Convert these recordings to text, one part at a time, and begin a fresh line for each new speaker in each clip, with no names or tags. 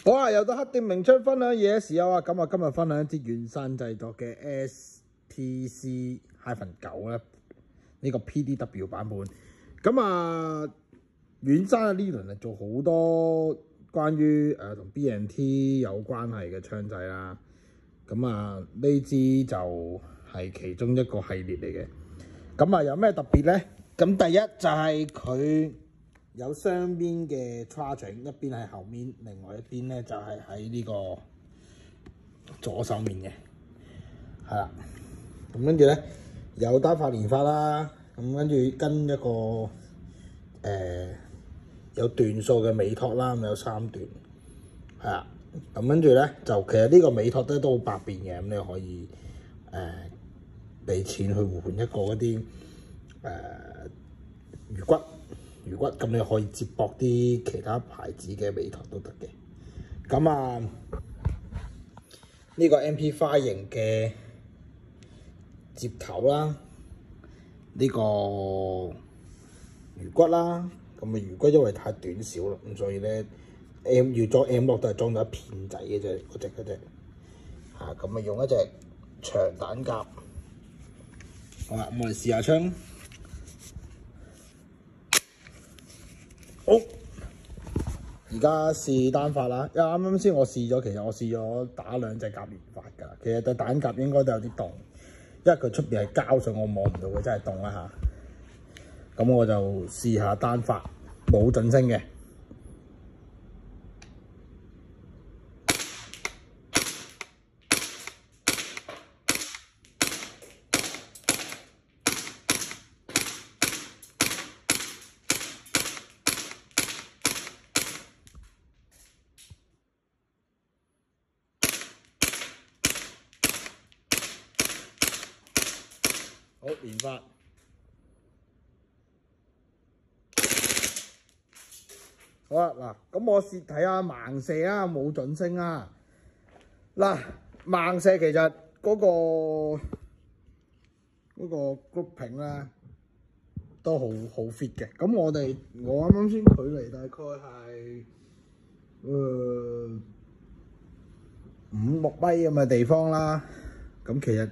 好啊，又到黑店名槍分享嘢嘅時候啊，咁啊今日分享一啲遠山製作嘅 STC-9咧，呢個 PDW 版本。咁啊，遠山啊呢輪係做好多關於同 BNT 有關係嘅槍仔啦。咁啊呢支就係其中一個系列嚟嘅。咁啊有咩特別咧？咁第一就係佢有雙邊嘅 charging， 一邊係後面，另外一邊咧就係喺呢個左手面嘅，係啦。咁跟住咧有單發連發啦，咁跟住跟一個有段數嘅尾托啦，咁有3段，係啦。咁跟住咧就其實呢個尾托咧都好百變嘅，咁你可以俾錢去換一個嗰啲魚骨，咁你可以接駁啲其他牌子嘅尾托都得嘅。咁啊，呢個 MP5 型嘅接頭啦，呢個魚骨啦，咁啊魚骨因為太短小啦，咁所以咧要裝 M 落都係裝咗一片仔嘅啫，嗰隻嚇，咁啊用一隻長彈夾。好啦，咁我哋試下槍。好，而家試單發啦。因為啱啱先我試咗，其實我試咗打2隻夾連發㗎。其實對彈夾應該都有啲凍，因為佢出邊係膠，所以我摸唔到佢真係凍啦嚇。咁我就試下單發，冇準星嘅。好，連發。好啦，嗱，咁我試睇下盲射啊，冇準星啊。嗱，盲射其實嗰個 grouping 咧都好 fit 嘅。咁我啱啱先距離大概係5-6米咁嘅地方啦。咁其實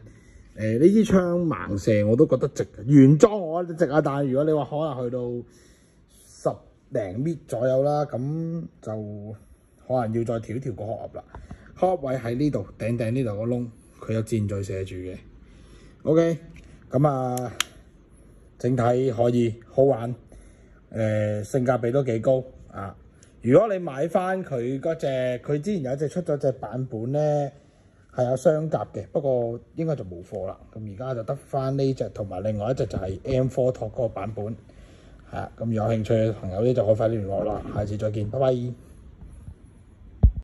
呢支槍盲射我都覺得值，原裝我覺得值啊。但係如果你話可能去到10零米左右啦，咁就可能要再調一調個殼啦。殼位喺呢度，頂呢度個窿，佢有箭嘴射住嘅。OK， 咁啊，整體可以好玩，性價比都幾高啊！如果你買翻佢嗰隻，佢之前有一隻出咗隻版本咧，係有雙夾嘅，不過應該就冇貨啦。咁而家就得翻呢隻，同埋另外一隻就係 M4 托嗰個版本。係啊，咁有興趣嘅朋友咧就可以快啲聯絡啦。下次再見，拜拜。